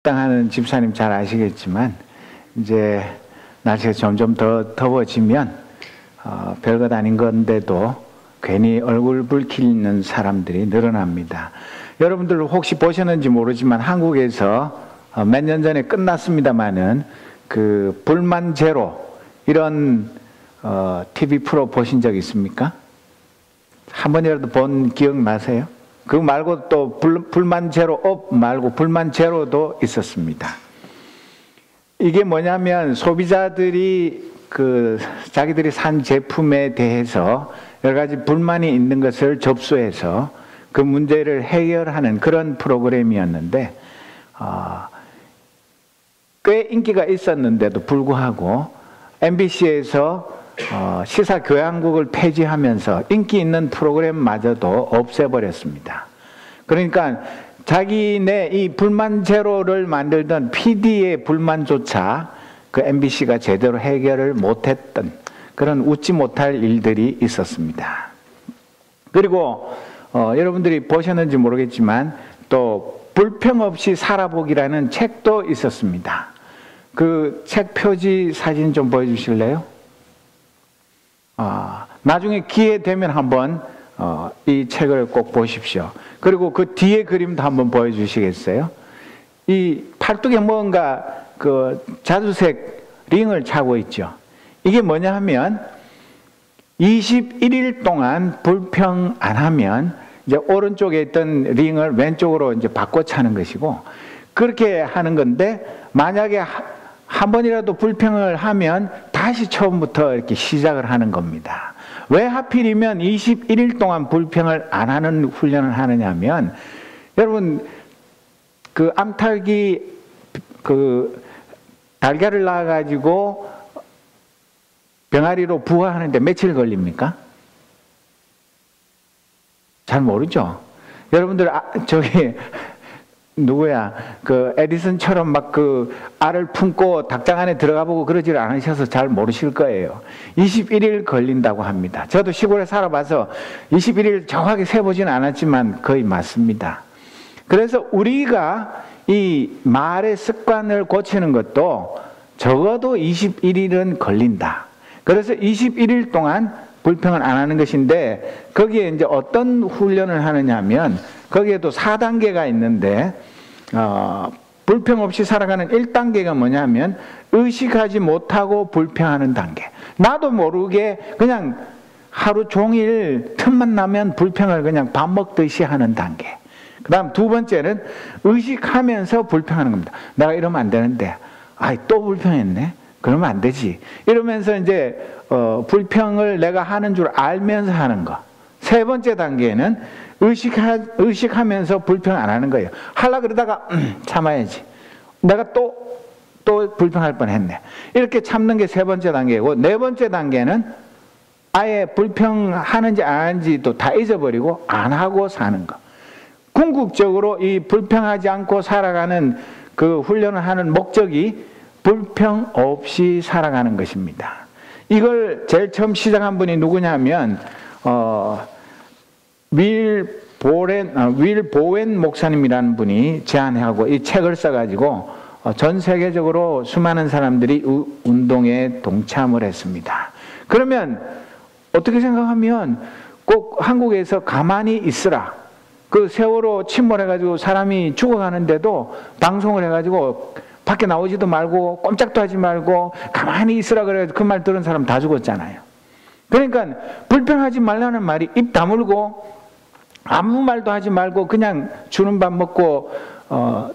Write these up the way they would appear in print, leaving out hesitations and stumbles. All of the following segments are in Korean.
식당하는 집사님 잘 아시겠지만 이제 날씨가 점점 더 더워지면 별것 아닌 건데도 괜히 얼굴 붉히는 사람들이 늘어납니다. 여러분들 혹시 보셨는지 모르지만 한국에서 몇 년 전에 끝났습니다마는 그 불만 제로 이런 TV 프로 보신 적 있습니까? 한 번이라도 본 기억 나세요? 그거 말고 또 불만 제로 업 말고 불만 제로도 있었습니다. 이게 뭐냐면 소비자들이 자기들이 산 제품에 대해서 여러 가지 불만이 있는 것을 접수해서 그 문제를 해결하는 그런 프로그램이었는데 꽤 인기가 있었는데도 불구하고 MBC에서 시사교양국을 폐지하면서 인기 있는 프로그램마저도 없애버렸습니다. 그러니까 자기네 이 불만 제로를 만들던 PD의 불만조차 그 MBC가 제대로 해결을 못했던 그런 웃지 못할 일들이 있었습니다. 그리고 여러분들이 보셨는지 모르겠지만 또 불평 없이 살아보기라는 책도 있었습니다. 그 책 표지 사진 좀 보여주실래요? 나중에 기회 되면 한번 이 책을 꼭 보십시오. 그리고 그 뒤에 그림도 한번 보여주시겠어요? 이 팔뚝에 뭔가 그 자주색 링을 차고 있죠. 이게 뭐냐 하면 21일 동안 불평 안 하면 이제 오른쪽에 있던 링을 왼쪽으로 이제 바꿔 차는 것이고, 그렇게 하는 건데 만약에 한 번이라도 불평을 하면 다시 처음부터 이렇게 시작을 하는 겁니다. 왜 하필이면 21일 동안 불평을 안 하는 훈련을 하느냐 하면, 여러분 그 암탉이 그 달걀을 낳아가지고 병아리로 부화하는데 며칠 걸립니까? 잘 모르죠. 여러분들 저기 누구야 그 에디슨처럼 막 그 알을 품고 닭장 안에 들어가 보고 그러지를 않으셔서 잘 모르실 거예요. 21일 걸린다고 합니다. 저도 시골에 살아봐서 21일 정확히 세보지는 않았지만 거의 맞습니다. 그래서 우리가 이 말의 습관을 고치는 것도 적어도 21일은 걸린다. 그래서 21일 동안 불평을 안 하는 것인데, 거기에 이제 어떤 훈련을 하느냐 하면 거기에도 4단계가 있는데 불평 없이 살아가는 1단계가 뭐냐면 의식하지 못하고 불평하는 단계. 나도 모르게 그냥 하루 종일 틈만 나면 불평을 그냥 밥 먹듯이 하는 단계. 그 다음 두 번째는 의식하면서 불평하는 겁니다. 내가 이러면 안 되는데 또 불평했네? 그러면 안 되지. 이러면서 이제 불평을 내가 하는 줄 알면서 하는 거. 세 번째 단계는 의식하면서 불평 안 하는 거예요. 하려고 그러다가 참아야지. 내가 또 불평할 뻔했네. 이렇게 참는 게 세 번째 단계고, 네 번째 단계는 아예 불평하는지 안 하는지도 다 잊어버리고 안 하고 사는 거. 궁극적으로 이 불평하지 않고 살아가는 그 훈련을 하는 목적이 불평 없이 살아가는 것입니다. 이걸 제일 처음 시작한 분이 누구냐면 윌 보웬 목사님이라는 분이 제안하고 이 책을 써가지고 전 세계적으로 수많은 사람들이 운동에 동참을 했습니다. 그러면 어떻게 생각하면 꼭 한국에서 가만히 있으라. 그 세월호 침몰해가지고 사람이 죽어가는데도 방송을 해가지고 밖에 나오지도 말고 꼼짝도 하지 말고 가만히 있으라 그래서 그 말 들은 사람 다 죽었잖아요. 그러니까 불평하지 말라는 말이 입 다물고 아무 말도 하지 말고 그냥 주는 밥 먹고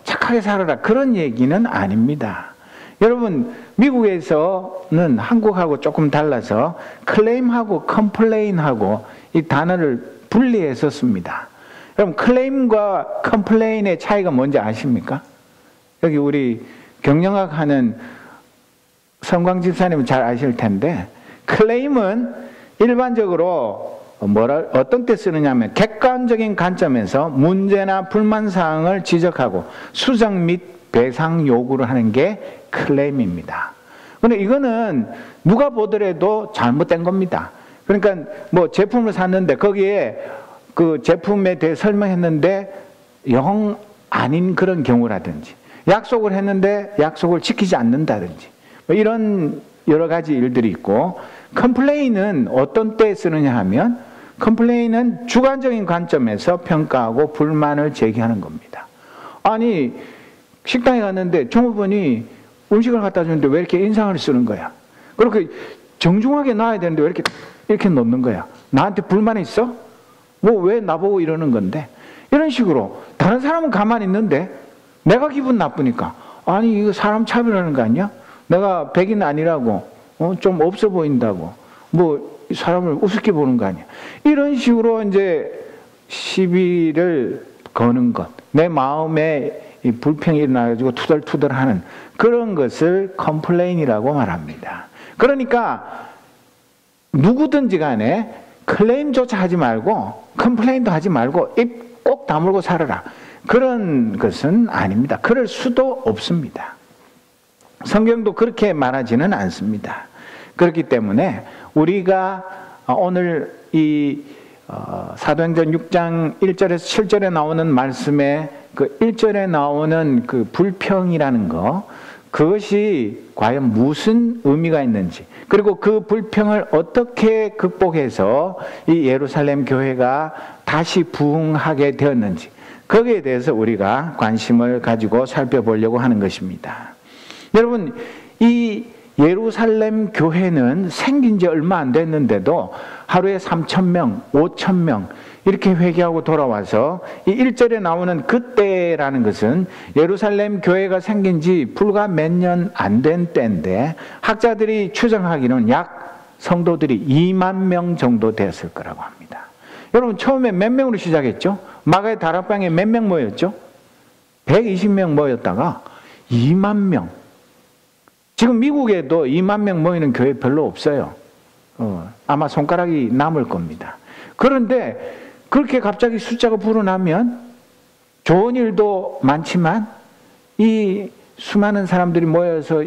착하게 살아라, 그런 얘기는 아닙니다. 여러분, 미국에서는 한국하고 조금 달라서 클레임하고 컴플레인하고 이 단어를 분리해서 씁니다. 그럼 클레임과 컴플레인의 차이가 뭔지 아십니까? 여기 우리 경영학 하는 성광 집사님은 잘 아실 텐데, 클레임은 일반적으로 어떤 때 쓰느냐면 객관적인 관점에서 문제나 불만사항을 지적하고 수정 및 배상 요구를 하는 게 클레임입니다. 근데 이거는 누가 보더라도 잘못된 겁니다. 그러니까 뭐 제품을 샀는데 거기에 그 제품에 대해 설명했는데 영 아닌 그런 경우라든지, 약속을 했는데 약속을 지키지 않는다든지 뭐 이런 여러 가지 일들이 있고, 컴플레인은 어떤 때 쓰느냐 하면 컴플레인은 주관적인 관점에서 평가하고 불만을 제기하는 겁니다. 아니 식당에 갔는데 종업원이 음식을 갖다 주는데 왜 이렇게 인상을 쓰는 거야? 그렇게 정중하게 놔야 되는데 왜 이렇게 놓는 거야? 나한테 불만 있어? 뭐 왜 나보고 이러는 건데? 이런 식으로 다른 사람은 가만히 있는데 내가 기분 나쁘니까, 아니 이거 사람 차별하는 거 아니야? 내가 백인 아니라고 좀 없어 보인다고 뭐 사람을 우습게 보는 거 아니야? 이런 식으로 이제 시비를 거는 것, 내 마음에 이 불평이 일어나가지고 투덜투덜하는 그런 것을 컴플레인이라고 말합니다. 그러니까 누구든지 간에 클레임조차 하지 말고 컴플레인도 하지 말고 입 꼭 다물고 살아라, 그런 것은 아닙니다. 그럴 수도 없습니다. 성경도 그렇게 말하지는 않습니다. 그렇기 때문에 우리가 오늘 이 사도행전 6장 1절에서 7절에 나오는 말씀에 그 1절에 나오는 그 불평이라는 거, 그것이 과연 무슨 의미가 있는지, 그리고 그 불평을 어떻게 극복해서 이 예루살렘 교회가 다시 부흥하게 되었는지, 거기에 대해서 우리가 관심을 가지고 살펴보려고 하는 것입니다. 여러분, 이 예루살렘 교회는 생긴 지 얼마 안 됐는데도 하루에 3,000명, 5,000명 이렇게 회개하고 돌아와서 이 1절에 나오는 그때라는 것은 예루살렘 교회가 생긴 지 불과 몇 년 안 된 때인데, 학자들이 추정하기는 약 성도들이 2만 명 정도 되었을 거라고 합니다. 여러분, 처음에 몇 명으로 시작했죠? 마가의 다락방에 몇 명 모였죠? 120명 모였다가 2만 명. 지금 미국에도 2만 명 모이는 교회 별로 없어요. 아마 손가락이 남을 겁니다. 그런데 그렇게 갑자기 숫자가 불어나면 좋은 일도 많지만 이 수많은 사람들이 모여서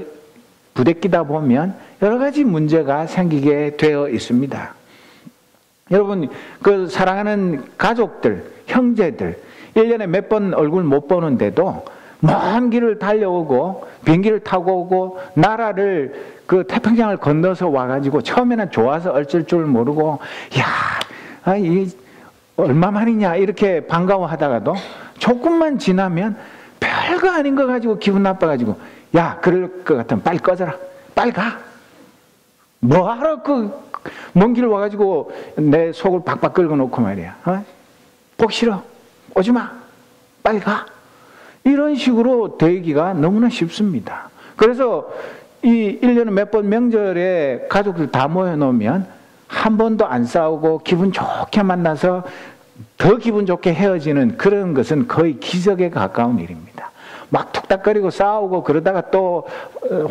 부대끼다 보면 여러 가지 문제가 생기게 되어 있습니다. 여러분, 그 사랑하는 가족들, 형제들 1년에 몇 번 얼굴 못 보는데도 먼 길을 달려오고 비행기를 타고 오고 나라를 그 태평양을 건너서 와가지고 처음에는 좋아서 어쩔 줄 모르고 이 얼마만이냐 이렇게 반가워하다가도 조금만 지나면 별거 아닌 거 가지고 기분 나빠가지고, 야, 그럴 것 같으면 빨리 꺼져라, 빨리 가, 뭐하러 그 먼 길 와가지고 내 속을 박박 긁어놓고 말이야, 보기 싫어, 오지마, 빨리 가. 이런 식으로 되기가 너무나 쉽습니다. 그래서 이 1년에 몇 번 명절에 가족들 다 모여놓으면 한 번도 안 싸우고 기분 좋게 만나서 더 기분 좋게 헤어지는 그런 것은 거의 기적에 가까운 일입니다. 막 툭닥거리고 싸우고 그러다가 또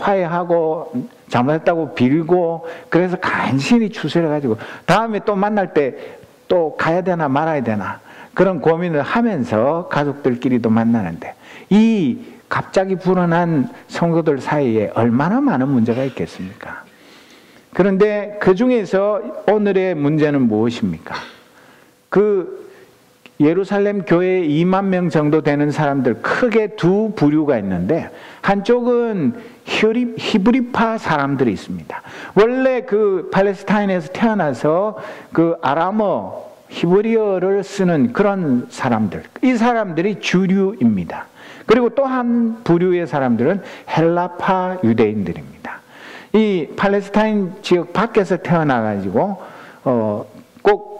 화해하고 잘못했다고 빌고, 그래서 간신히 추스려가지고 다음에 또 만날 때 또 가야 되나 말아야 되나 그런 고민을 하면서 가족들끼리도 만나는데, 이 갑자기 불어난 성도들 사이에 얼마나 많은 문제가 있겠습니까? 그런데 그 중에서 오늘의 문제는 무엇입니까? 그 예루살렘 교회에 2만 명 정도 되는 사람들, 크게 두 부류가 있는데, 한쪽은 히브리파 사람들이 있습니다. 원래 그 팔레스타인에서 태어나서 그 아람어, 히브리어를 쓰는 그런 사람들, 이 사람들이 주류입니다. 그리고 또 한 부류의 사람들은 헬라파 유대인들입니다. 이 팔레스타인 지역 밖에서 태어나가지고 꼭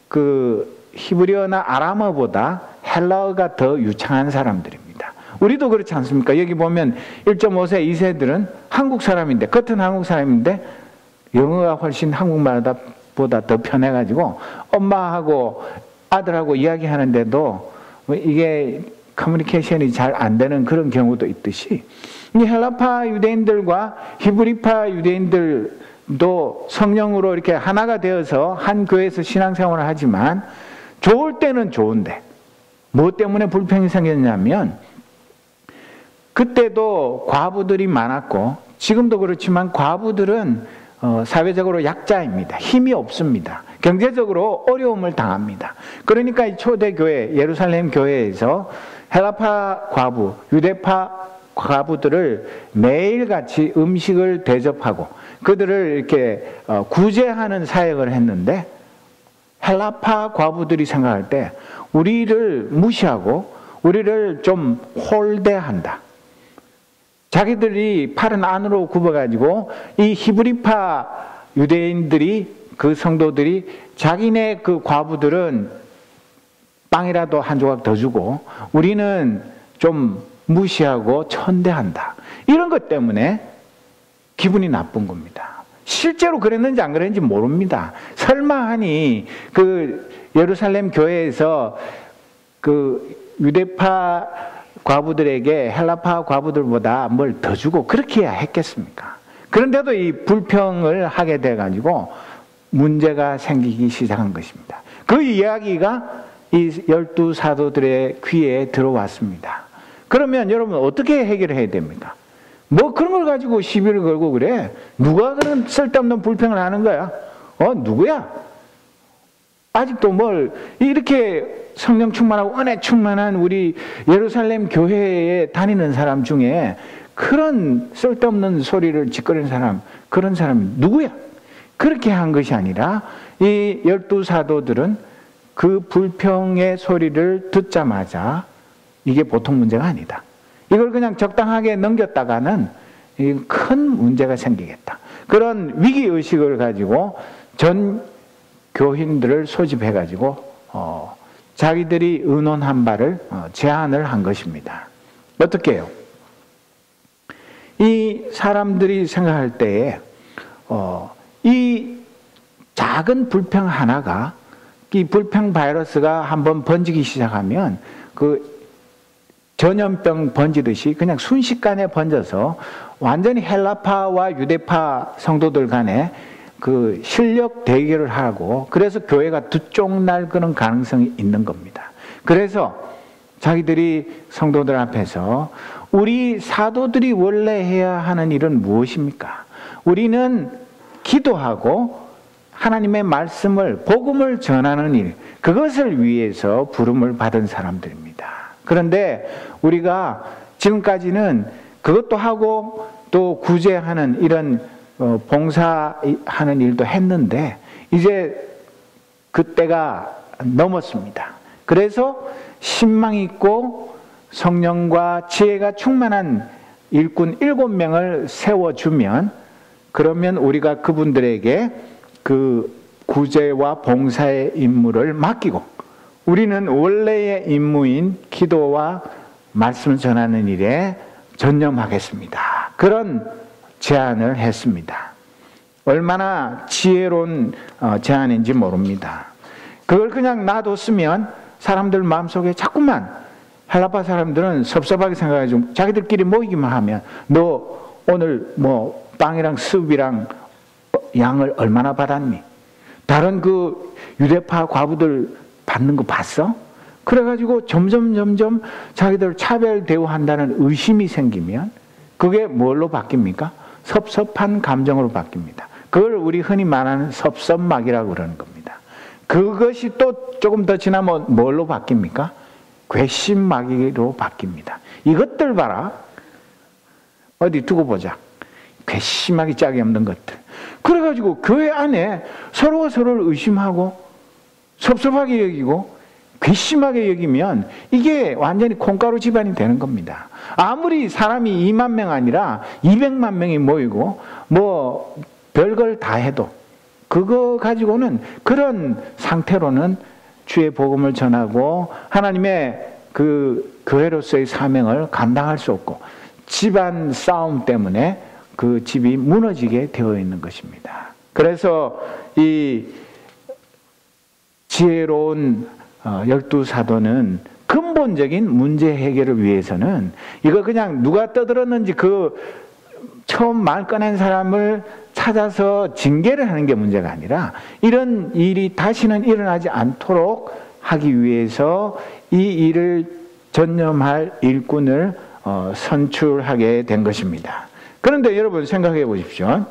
그 히브리어나 아람어보다 헬라어가 더 유창한 사람들입니다. 우리도 그렇지 않습니까? 여기 보면 1.5세, 2세들은 한국 사람인데, 겉은 한국 사람인데 영어가 훨씬 한국말보다 더 편해가지고 엄마하고 아들하고 이야기하는데도 이게 커뮤니케이션이 잘 안 되는 그런 경우도 있듯이, 이 헬라파 유대인들과 히브리파 유대인들도 성령으로 이렇게 하나가 되어서 한 교회에서 신앙생활을 하지만, 좋을 때는 좋은데 무엇 때문에 불평이 생겼냐면, 그때도 과부들이 많았고 지금도 그렇지만 과부들은 사회적으로 약자입니다. 힘이 없습니다. 경제적으로 어려움을 당합니다. 그러니까 이 초대교회, 예루살렘 교회에서 헬라파 과부, 유대파 과부들을 매일같이 음식을 대접하고 그들을 이렇게 구제하는 사역을 했는데, 헬라파 과부들이 생각할 때 우리를 무시하고 우리를 좀 홀대한다. 자기들이 팔은 안으로 굽어가지고 이 히브리파 유대인들이, 그 성도들이 자기네 그 과부들은 빵이라도 한 조각 더 주고 우리는 좀 무시하고 천대한다. 이런 것 때문에 기분이 나쁜 겁니다. 실제로 그랬는지 안 그랬는지 모릅니다. 설마 하니 그 예루살렘 교회에서 그 유대파 과부들에게 헬라파 과부들보다 뭘 더 주고 그렇게 해야 했겠습니까? 그런데도 이 불평을 하게 돼가지고 문제가 생기기 시작한 것입니다. 그 이야기가 이 12 사도들의 귀에 들어왔습니다. 그러면 여러분 어떻게 해결해야 됩니까? 뭐 그런 걸 가지고 시비를 걸고 그래? 누가 그런 쓸데없는 불평을 하는 거야? 누구야? 아직도 뭘 이렇게 성령 충만하고 은혜 충만한 우리 예루살렘 교회에 다니는 사람 중에 그런 쓸데없는 소리를 짓거리는 사람, 그런 사람이 누구야? 그렇게 한 것이 아니라 이 12 사도들은 그 불평의 소리를 듣자마자 이게 보통 문제가 아니다. 이걸 그냥 적당하게 넘겼다가는 큰 문제가 생기겠다. 그런 위기의식을 가지고 전 교인들을 소집해가지고 자기들이 의논한 바를 제안을 한 것입니다. 어떻게 해요? 이 사람들이 생각할 때에 이 작은 불평 하나가, 이 불평 바이러스가 한번 번지기 시작하면 그 전염병 번지듯이 그냥 순식간에 번져서 완전히 헬라파와 유대파 성도들 간에 그 실력 대결을 하고, 그래서 교회가 두 쪽 날 그런 가능성이 있는 겁니다. 그래서 자기들이 성도들 앞에서 우리 사도들이 원래 해야 하는 일은 무엇입니까? 우리는 기도하고 하나님의 말씀을, 복음을 전하는 일, 그것을 위해서 부름을 받은 사람들입니다. 그런데 우리가 지금까지는 그것도 하고 또 구제하는 이런 봉사하는 일도 했는데 이제 그때가 넘었습니다. 그래서 신망 있고 성령과 지혜가 충만한 일꾼 7명을 세워주면, 그러면 우리가 그분들에게 그 구제와 봉사의 임무를 맡기고 우리는 원래의 임무인 기도와 말씀을 전하는 일에 전념하겠습니다. 그런 제안을 했습니다. 얼마나 지혜로운 제안인지 모릅니다. 그걸 그냥 놔뒀으면 사람들 마음속에 자꾸만, 헬라파 사람들은 섭섭하게 생각해가지고 자기들끼리 모이기만 하면 너 오늘 뭐 빵이랑 습이랑 양을 얼마나 받았니? 다른 그 유대파 과부들 받는 거 봤어? 그래가지고 점점 자기들 차별 대우한다는 의심이 생기면 그게 뭘로 바뀝니까? 섭섭한 감정으로 바뀝니다. 그걸 우리 흔히 말하는 섭섭막이라고 그러는 겁니다. 그것이 또 조금 더 지나면 뭘로 바뀝니까? 괘씸마귀로 바뀝니다. 이것들 봐라. 어디 두고 보자. 괘씸하기 짝이 없는 것들. 그래가지고 교회 안에 서로가 서로를 의심하고 섭섭하게 여기고 괘씸하게 여기면 이게 완전히 콩가루 집안이 되는 겁니다. 아무리 사람이 2만 명 아니라 200만 명이 모이고 뭐 별걸 다 해도 그거 가지고는, 그런 상태로는 주의 복음을 전하고 하나님의 그 교회로서의 사명을 감당할 수 없고 집안 싸움 때문에 그 집이 무너지게 되어 있는 것입니다. 그래서 이 지혜로운 12 사도는 근본적인 문제 해결을 위해서는 이거 그냥 누가 떠들었는지 그 처음 말 꺼낸 사람을 찾아서 징계를 하는 게 문제가 아니라 이런 일이 다시는 일어나지 않도록 하기 위해서 이 일을 전념할 일꾼을 선출하게 된 것입니다. 그런데 여러분 생각해 보십시오.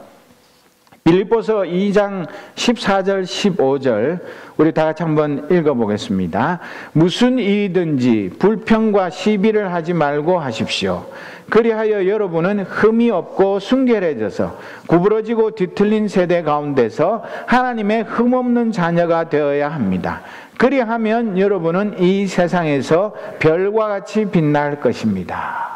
빌립보서 2장 14절 15절 우리 다 같이 한번 읽어보겠습니다. 무슨 일이든지 불평과 시비를 하지 말고 하십시오. 그리하여 여러분은 흠이 없고 순결해져서 구부러지고 뒤틀린 세대 가운데서 하나님의 흠없는 자녀가 되어야 합니다. 그리하면 여러분은 이 세상에서 별과 같이 빛날 것입니다.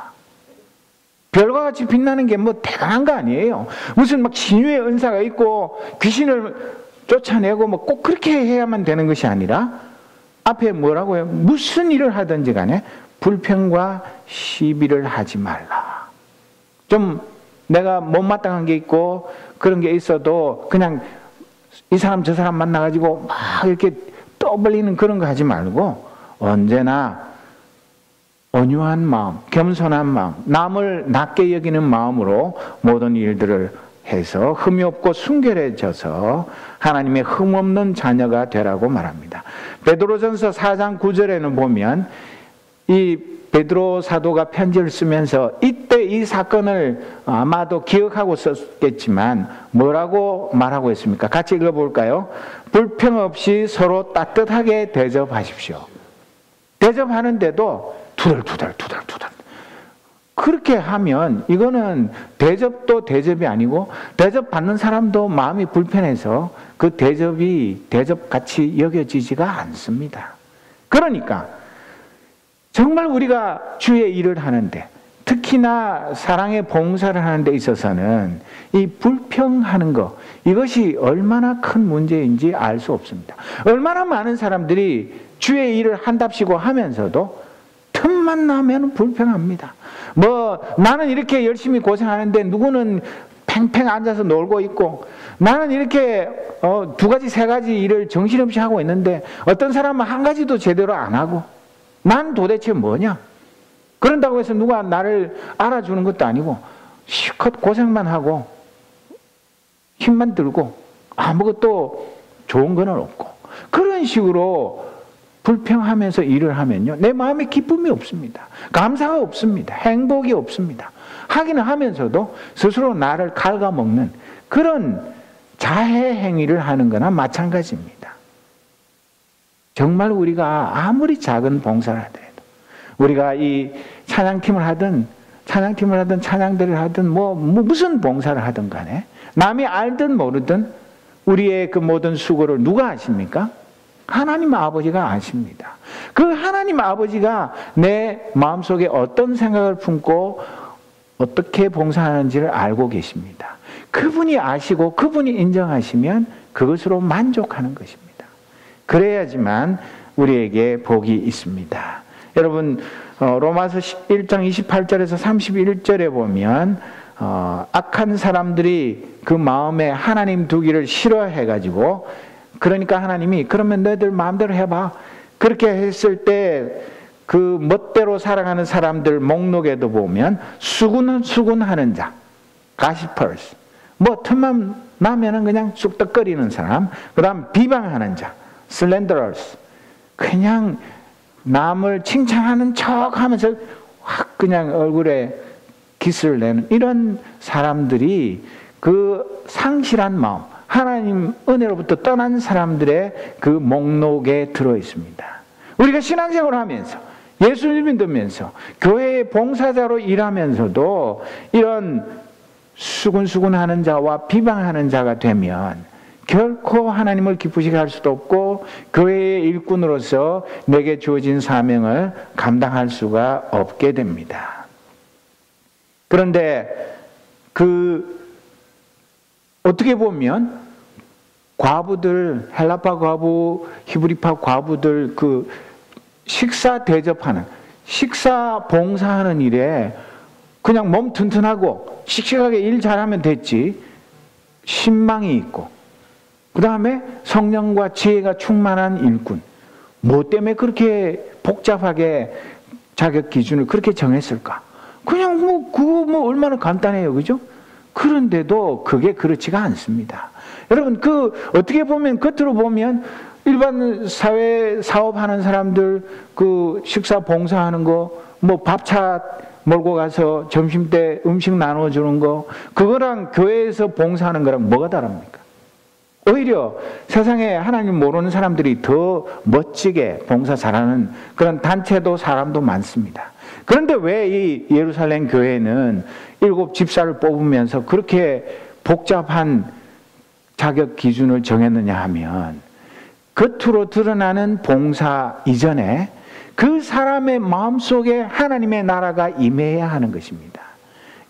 별과 같이 빛나는 게 뭐 대단한 거 아니에요. 무슨 막 신유의 은사가 있고 귀신을 쫓아내고 뭐 꼭 그렇게 해야만 되는 것이 아니라 앞에 뭐라고 해요? 무슨 일을 하든지 간에 불평과 시비를 하지 말라. 좀 내가 못마땅한 게 있고 그런 게 있어도 그냥 이 사람 저 사람 만나가지고 막 이렇게 떠벌리는 그런 거 하지 말고 언제나 온유한 마음, 겸손한 마음, 남을 낮게 여기는 마음으로 모든 일들을 해서 흠이 없고 순결해져서 하나님의 흠없는 자녀가 되라고 말합니다. 베드로전서 4장 9절에는 보면 이 베드로 사도가 편지를 쓰면서 이때 이 사건을 아마도 기억하고 썼겠지만 뭐라고 말하고 있습니까? 같이 읽어볼까요? 불평 없이 서로 따뜻하게 대접하십시오. 대접하는데도 투덜투덜 그렇게 하면 이거는 대접도 대접이 아니고 대접받는 사람도 마음이 불편해서 그 대접이 대접같이 여겨지지가 않습니다. 그러니까 정말 우리가 주의 일을 하는데 특히나 사랑의 봉사를 하는 데 있어서는 이 불평하는 것 이것이 얼마나 큰 문제인지 알 수 없습니다. 얼마나 많은 사람들이 주의 일을 한답시고 하면서도 틈만 나면 불평합니다. 뭐 나는 이렇게 열심히 고생하는데 누구는 팽팽 앉아서 놀고 있고 나는 이렇게 두 가지 세 가지 일을 정신없이 하고 있는데 어떤 사람은 한 가지도 제대로 안 하고 난 도대체 뭐냐? 그런다고 해서 누가 나를 알아주는 것도 아니고 실컷 고생만 하고 힘만 들고 아무것도 좋은 건 없고 그런 식으로 불평하면서 일을 하면요 내 마음에 기쁨이 없습니다. 감사가 없습니다. 행복이 없습니다. 하기는 하면서도 스스로 나를 갉아먹는 그런 자해 행위를 하는 거나 마찬가지입니다. 정말 우리가 아무리 작은 봉사를 하더라도 우리가 이 찬양팀을 하든 찬양들을 하든 무슨 봉사를 하든 간에 남이 알든 모르든 우리의 그 모든 수고를 누가 아십니까? 하나님 아버지가 아십니다. 그 하나님 아버지가 내 마음속에 어떤 생각을 품고 어떻게 봉사하는지를 알고 계십니다. 그분이 아시고 그분이 인정하시면 그것으로 만족하는 것입니다. 그래야지만 우리에게 복이 있습니다. 여러분 로마서 1장 28절에서 31절에 보면 악한 사람들이 그 마음에 하나님 두기를 싫어해가지고 그러니까 하나님이 그러면 너희들 마음대로 해봐. 그렇게 했을 때 그 멋대로 살아가는 사람들 목록에도 보면 수군하는 자, gossipers, 뭐 틈만 나면은 그냥 쑥덕거리는 사람, 그 다음 비방하는 자, slanderers, 그냥 남을 칭찬하는 척 하면서 확 그냥 얼굴에 깃을 내는 이런 사람들이 그 상실한 마음, 하나님 은혜로부터 떠난 사람들의 그 목록에 들어 있습니다. 우리가 신앙생활을 하면서 예수를 믿으면서 교회의 봉사자로 일하면서도 이런 수군수군하는 자와 비방하는 자가 되면 결코 하나님을 기쁘시게 할 수도 없고 교회의 일꾼으로서 내게 주어진 사명을 감당할 수가 없게 됩니다. 그런데 어떻게 보면 과부들, 헬라파 과부, 히브리파 과부들 식사 대접하는, 식사 봉사하는 일에 그냥 몸 튼튼하고 씩씩하게 일 잘하면 됐지 신망이 있고 그 다음에 성령과 지혜가 충만한 일꾼 뭐 때문에 그렇게 복잡하게 자격 기준을 그렇게 정했을까? 그냥 그거 얼마나 간단해요, 그죠? 그런데도 그게 그렇지가 않습니다. 여러분, 어떻게 보면, 겉으로 보면, 일반 사회 사업하는 사람들, 식사 봉사하는 거, 밥차, 몰고 가서 점심때 음식 나눠주는 거, 그거랑 교회에서 봉사하는 거랑 뭐가 다릅니까? 오히려 세상에 하나님 모르는 사람들이 더 멋지게 봉사 잘하는 그런 단체도 사람도 많습니다. 그런데 왜 이 예루살렘 교회는 7 집사를 뽑으면서 그렇게 복잡한 자격 기준을 정했느냐 하면, 겉으로 드러나는 봉사 이전에 그 사람의 마음속에 하나님의 나라가 임해야 하는 것입니다.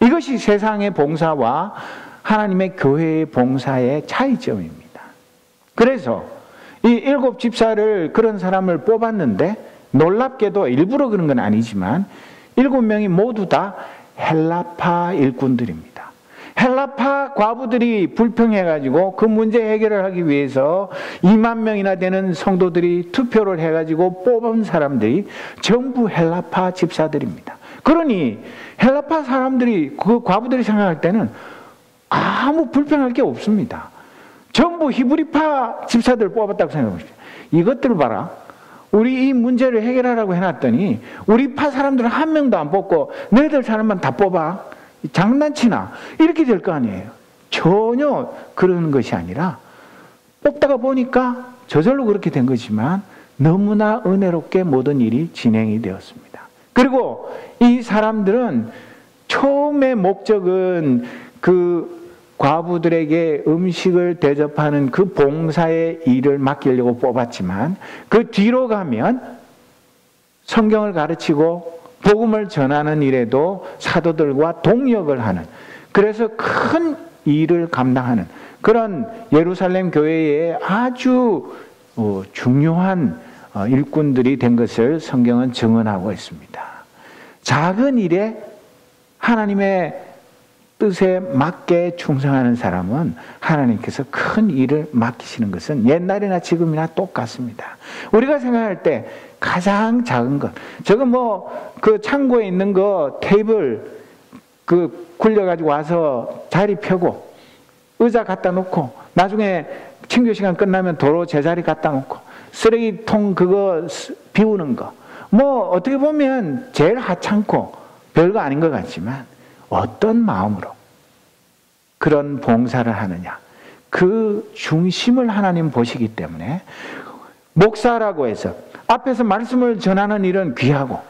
이것이 세상의 봉사와 하나님의 교회의 봉사의 차이점입니다. 그래서 이 7 집사를, 그런 사람을 뽑았는데, 놀랍게도 일부러 그런 건 아니지만 7명이 모두 다 헬라파 일꾼들입니다. 헬라파 과부들이 불평해가지고 그 문제 해결을 하기 위해서 2만 명이나 되는 성도들이 투표를 해가지고 뽑은 사람들이 전부 헬라파 집사들입니다. 그러니 헬라파 사람들이, 그 과부들이 생각할 때는 아무 불평할 게 없습니다. 전부 히브리파 집사들 뽑았다고 생각합니다. 이것들 봐라, 우리 이 문제를 해결하라고 해놨더니 우리 파 사람들은 한 명도 안 뽑고 너희들 사람만 다 뽑아, 장난치나, 이렇게 될 거 아니에요. 전혀 그런 것이 아니라, 뽑다가 보니까 저절로 그렇게 된 거지만 너무나 은혜롭게 모든 일이 진행이 되었습니다. 그리고 이 사람들은 처음의 목적은 그 과부들에게 음식을 대접하는 그 봉사의 일을 맡기려고 뽑았지만, 그 뒤로 가면 성경을 가르치고 복음을 전하는 일에도 사도들과 동역을 하는, 그래서 큰 일을 감당하는 그런 예루살렘 교회의 아주 중요한 일꾼들이 된 것을 성경은 증언하고 있습니다. 작은 일에 하나님의 뜻에 맞게 충성하는 사람은 하나님께서 큰 일을 맡기시는 것은 옛날이나 지금이나 똑같습니다. 우리가 생각할 때 가장 작은 것, 저거 그 창고에 있는 거 테이블 굴려가지고 와서 자리 펴고 의자 갖다 놓고 나중에 친교 시간 끝나면 도로 제자리 갖다 놓고 쓰레기통 그거 비우는 거, 어떻게 보면 제일 하찮고 별거 아닌 것 같지만 어떤 마음으로 그런 봉사를 하느냐, 그 중심을 하나님 보시기 때문에, 목사라고 해서 앞에서 말씀을 전하는 일은 귀하고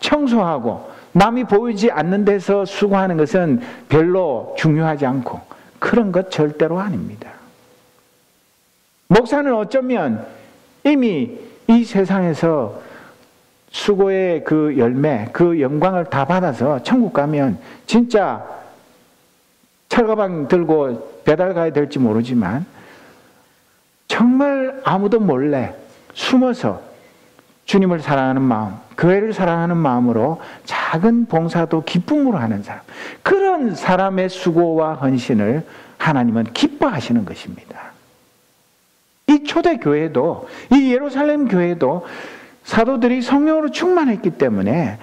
청소하고 남이 보이지 않는 데서 수고하는 것은 별로 중요하지 않고 그런 것 절대로 아닙니다. 목사는 어쩌면 이미 이 세상에서 수고의 그 열매, 그 영광을 다 받아서 천국 가면 진짜 철가방 들고 배달 가야 될지 모르지만 정말 아무도 몰래 숨어서 주님을 사랑하는 마음, 교회를 사랑하는 마음으로 작은 봉사도 기쁨으로 하는 사람, 그런 사람의 수고와 헌신을 하나님은 기뻐하시는 것입니다. 이 초대교회도, 이 예루살렘 교회도 사도들이 성령으로 충만했기 때문에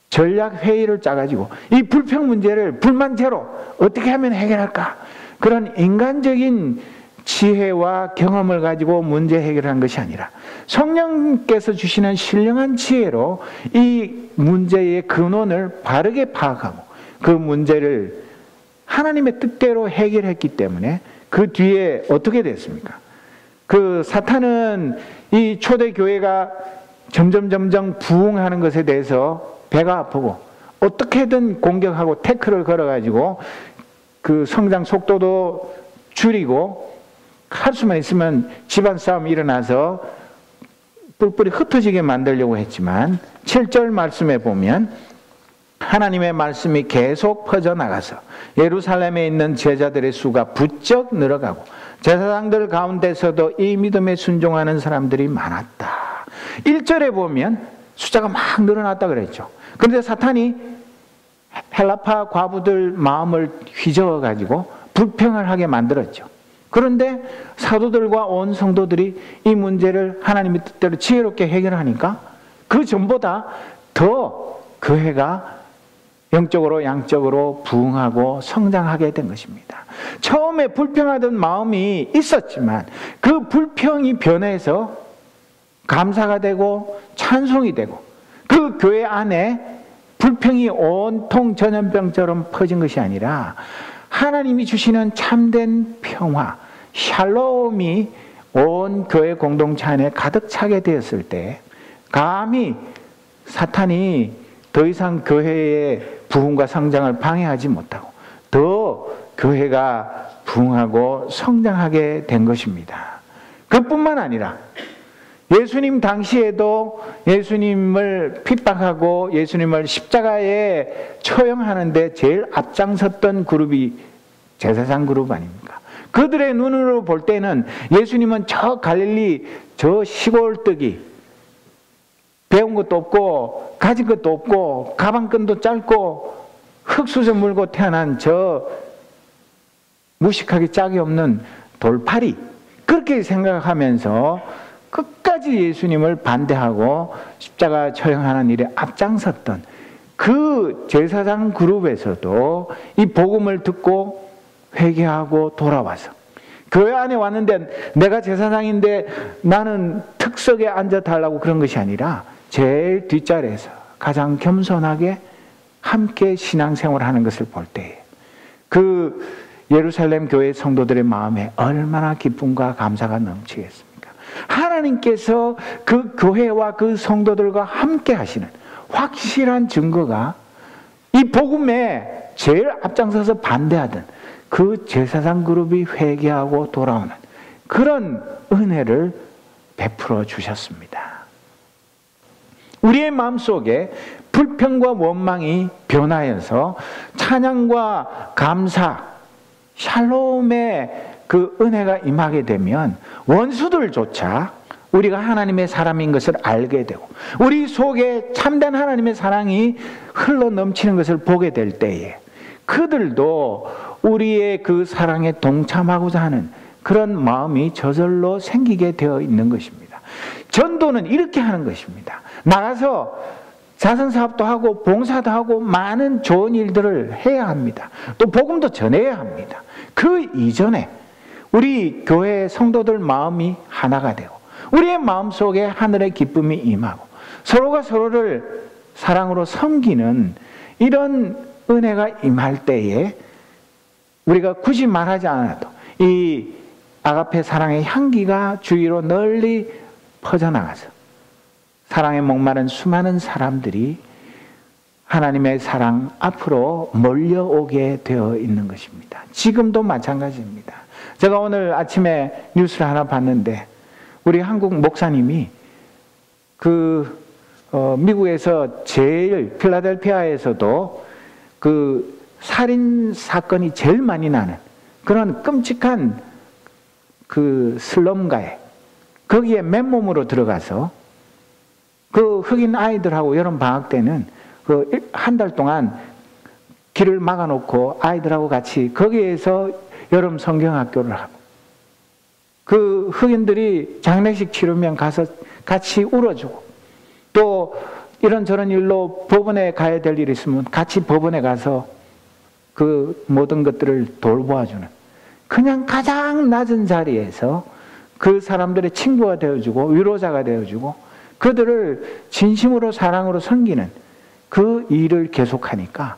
전략 회의를 짜가지고 이 불평 문제를 불만 제로 어떻게 하면 해결할까, 그런 인간적인 지혜와 경험을 가지고 문제 해결한 것이 아니라 성령께서 주시는 신령한 지혜로 이 문제의 근원을 바르게 파악하고 그 문제를 하나님의 뜻대로 해결했기 때문에 그 뒤에 어떻게 됐습니까? 그 사탄은 이 초대교회가 점점 부흥하는 것에 대해서 배가 아프고 어떻게든 공격하고 태클을 걸어가지고 그 성장 속도도 줄이고 할 수만 있으면 집안 싸움이 일어나서 뿔뿔이 흩어지게 만들려고 했지만 7절 말씀에 보면 하나님의 말씀이 계속 퍼져나가서 예루살렘에 있는 제자들의 수가 부쩍 늘어가고 제사장들 가운데서도 이 믿음에 순종하는 사람들이 많았다. 1절에 보면 숫자가 막 늘어났다 그랬죠. 그런데 사탄이 헬라파 과부들 마음을 휘저어가지고 불평을 하게 만들었죠. 그런데 사도들과 온 성도들이 이 문제를 하나님의 뜻대로 지혜롭게 해결하니까 그 전보다 더 교회가 영적으로 양적으로 부흥하고 성장하게 된 것입니다. 처음에 불평하던 마음이 있었지만 그 불평이 변해서 감사가 되고 찬송이 되고 그 교회 안에 불평이 온통 전염병처럼 퍼진 것이 아니라 하나님이 주시는 참된 평화, 샬롬이 온 교회 공동체 안에 가득 차게 되었을 때 감히 사탄이 더 이상 교회의 부흥과 성장을 방해하지 못하고 더 교회가 부흥하고 성장하게 된 것입니다. 그뿐만 아니라 예수님 당시에도 예수님을 핍박하고 예수님을 십자가에 처형하는데 제일 앞장섰던 그룹이 제사장 그룹 아닙니까? 그들의 눈으로 볼 때는 예수님은 저 갈릴리 저 시골뜨기, 배운 것도 없고 가진 것도 없고 가방끈도 짧고 흙수저 물고 태어난 저 무식하기 짝이 없는 돌팔이, 그렇게 생각하면서 끝까지 예수님을 반대하고 십자가 처형하는 일에 앞장섰던 그 제사장 그룹에서도 이 복음을 듣고 회개하고 돌아와서 교회 안에 왔는데 내가 제사장인데 나는 특석에 앉아달라고 그런 것이 아니라 제일 뒷자리에서 가장 겸손하게 함께 신앙생활을 하는 것을 볼 때 그 예루살렘 교회 성도들의 마음에 얼마나 기쁨과 감사가 넘치겠습니까? 하나님께서 그 교회와 그 성도들과 함께 하시는 확실한 증거가 이 복음에 제일 앞장서서 반대하던 그 제사장 그룹이 회개하고 돌아오는 그런 은혜를 베풀어 주셨습니다. 우리의 마음속에 불평과 원망이 변하여서 찬양과 감사, 샬롬의 그 은혜가 임하게 되면 원수들조차 우리가 하나님의 사람인 것을 알게 되고 우리 속에 참된 하나님의 사랑이 흘러 넘치는 것을 보게 될 때에 그들도 우리의 그 사랑에 동참하고자 하는 그런 마음이 저절로 생기게 되어 있는 것입니다. 전도는 이렇게 하는 것입니다. 나가서 자선사업도 하고 봉사도 하고 많은 좋은 일들을 해야 합니다. 또 복음도 전해야 합니다. 그 이전에 우리 교회 성도들 마음이 하나가 되고 우리의 마음속에 하늘의 기쁨이 임하고 서로가 서로를 사랑으로 섬기는 이런 은혜가 임할 때에 우리가 굳이 말하지 않아도 이 아가페 사랑의 향기가 주위로 널리 퍼져나가서 사랑에 목마른 수많은 사람들이 하나님의 사랑 앞으로 몰려오게 되어 있는 것입니다. 지금도 마찬가지입니다. 제가 오늘 아침에 뉴스를 하나 봤는데 우리 한국 목사님이 미국에서 제일 필라델피아에서도 그 살인 사건이 제일 많이 나는 그런 끔찍한 그 슬럼가에 거기에 맨몸으로 들어가서 그 흑인 아이들하고 여름 방학 때는 그 한 달 동안 길을 막아놓고 아이들하고 같이 거기에서 여름 성경학교를 하고 그 흑인들이 장례식 치르면 가서 같이 울어주고 또 이런저런 일로 법원에 가야 될 일이 있으면 같이 법원에 가서 그 모든 것들을 돌보아주는 그냥 가장 낮은 자리에서 그 사람들의 친구가 되어주고 위로자가 되어주고 그들을 진심으로 사랑으로 섬기는 그 일을 계속하니까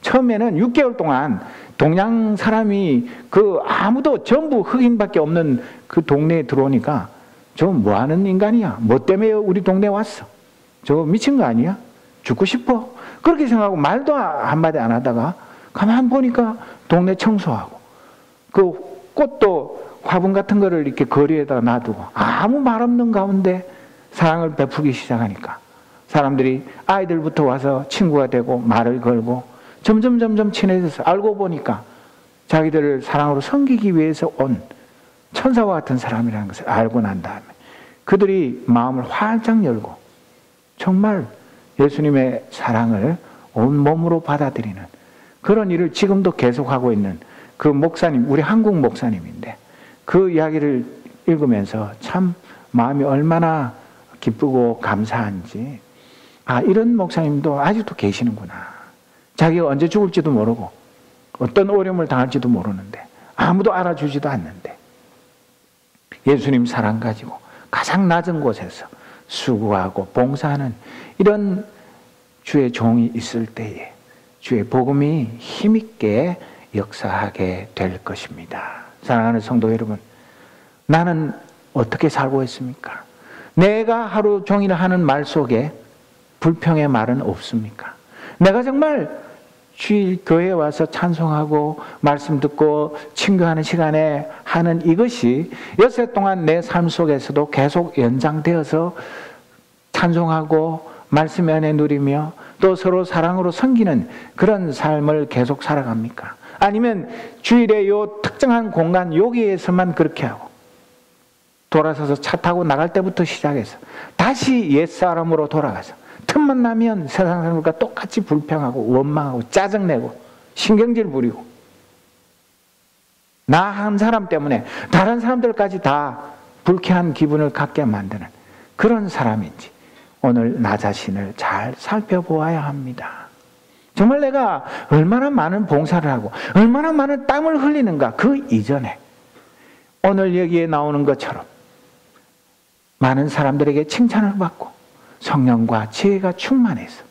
처음에는 6개월 동안 동양 사람이 그 아무도 전부 흑인밖에 없는 그 동네에 들어오니까 저 뭐하는 인간이야? 뭐 때문에 우리 동네에 왔어? 저 미친 거 아니야? 죽고 싶어? 그렇게 생각하고 말도 한마디 안 하다가 가만 보니까 동네 청소하고 그 꽃도 화분 같은 거를 이렇게 거리에다 놔두고 아무 말 없는 가운데 사랑을 베풀기 시작하니까 사람들이 아이들부터 와서 친구가 되고 말을 걸고 점점 친해져서 알고 보니까 자기들을 사랑으로 섬기기 위해서 온 천사와 같은 사람이라는 것을 알고 난 다음에 그들이 마음을 활짝 열고 정말 예수님의 사랑을 온몸으로 받아들이는 그런 일을 지금도 계속하고 있는 그 목사님, 우리 한국 목사님인데 그 이야기를 읽으면서 참 마음이 얼마나 기쁘고 감사한지 이런 목사님도 아직도 계시는구나. 자기가 언제 죽을지도 모르고 어떤 어려움을 당할지도 모르는데 아무도 알아주지도 않는데 예수님 사랑 가지고 가장 낮은 곳에서 수고하고 봉사하는 이런 주의 종이 있을 때에 주의 복음이 힘있게 역사하게 될 것입니다. 사랑하는 성도 여러분, 나는 어떻게 살고 있습니까? 내가 하루 종일 하는 말 속에 불평의 말은 없습니까? 내가 정말 주일 교회에 와서 찬송하고 말씀 듣고 친교하는 시간에 하는 이것이 엿새 동안 내 삶 속에서도 계속 연장되어서 찬송하고 말씀의 은혜 누리며 또 서로 사랑으로 섬기는 그런 삶을 계속 살아갑니까? 아니면 주일에 요 특정한 공간 여기에서만 그렇게 하고 돌아서서 차 타고 나갈 때부터 시작해서 다시 옛사람으로 돌아가서 틈만 나면 세상 사람들과 똑같이 불평하고 원망하고 짜증내고 신경질 부리고 나 한 사람 때문에 다른 사람들까지 다 불쾌한 기분을 갖게 만드는 그런 사람인지 오늘 나 자신을 잘 살펴보아야 합니다. 정말 내가 얼마나 많은 봉사를 하고 얼마나 많은 땀을 흘리는가. 그 이전에 오늘 여기에 나오는 것처럼 많은 사람들에게 칭찬을 받고 성령과 지혜가 충만해서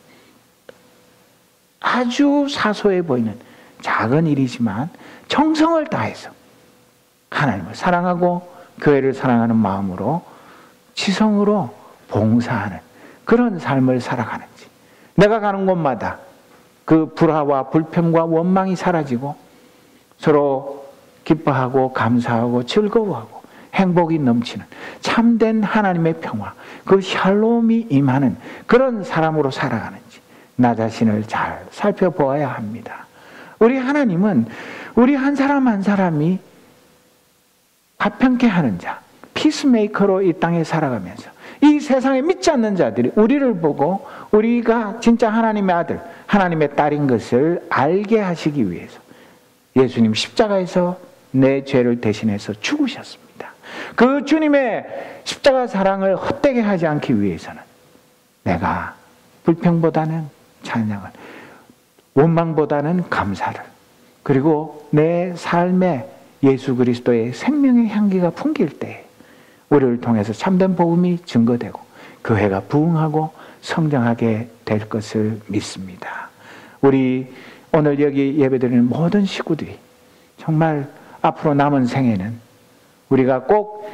아주 사소해 보이는 작은 일이지만 정성을 다해서 하나님을 사랑하고 교회를 사랑하는 마음으로 지성으로 봉사하는 그런 삶을 살아가는지, 내가 가는 곳마다 그 불화와 불평과 원망이 사라지고 서로 기뻐하고 감사하고 즐거워하고 행복이 넘치는 참된 하나님의 평화, 그 샬롬이 임하는 그런 사람으로 살아가는지 나 자신을 잘 살펴보아야 합니다. 우리 하나님은 우리 한 사람 한 사람이 화평케 하는 자, 피스메이커로 이 땅에 살아가면서 이 세상에 믿지 않는 자들이 우리를 보고 우리가 진짜 하나님의 아들, 하나님의 딸인 것을 알게 하시기 위해서 예수님 십자가에서 내 죄를 대신해서 죽으셨습니다. 그 주님의 십자가 사랑을 헛되게 하지 않기 위해서는 내가 불평보다는 찬양을, 원망보다는 감사를, 그리고 내 삶에 예수 그리스도의 생명의 향기가 풍길 때 우리를 통해서 참된 복음이 증거되고 교회가 부흥하고 성장하게 될 것을 믿습니다. 우리 오늘 여기 예배드리는 모든 식구들이 정말 앞으로 남은 생에는 우리가 꼭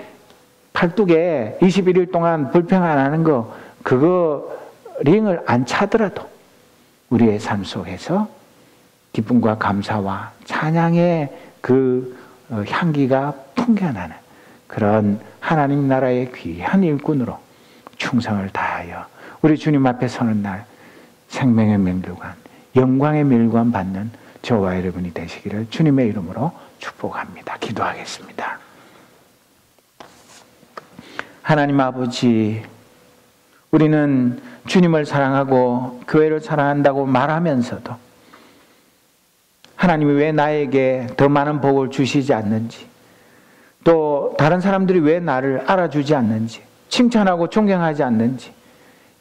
팔뚝에 21일 동안 불평 안 하는 거, 그거 링을 안 차더라도 우리의 삶 속에서 기쁨과 감사와 찬양의 그 향기가 풍겨나는 그런 하나님 나라의 귀한 일꾼으로 충성을 다하여 우리 주님 앞에 서는 날 생명의 면류관, 영광의 면류관 받는 저와 여러분이 되시기를 주님의 이름으로 축복합니다. 기도하겠습니다. 하나님 아버지, 우리는 주님을 사랑하고 교회를 사랑한다고 말하면서도 하나님이 왜 나에게 더 많은 복을 주시지 않는지, 또 다른 사람들이 왜 나를 알아주지 않는지, 칭찬하고 존경하지 않는지,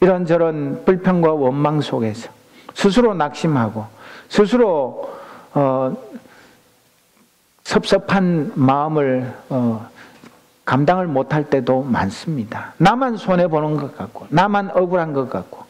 이런저런 불평과 원망 속에서 스스로 낙심하고 스스로 섭섭한 마음을 감당을 못할 때도 많습니다. 나만 손해보는 것 같고 나만 억울한 것 같고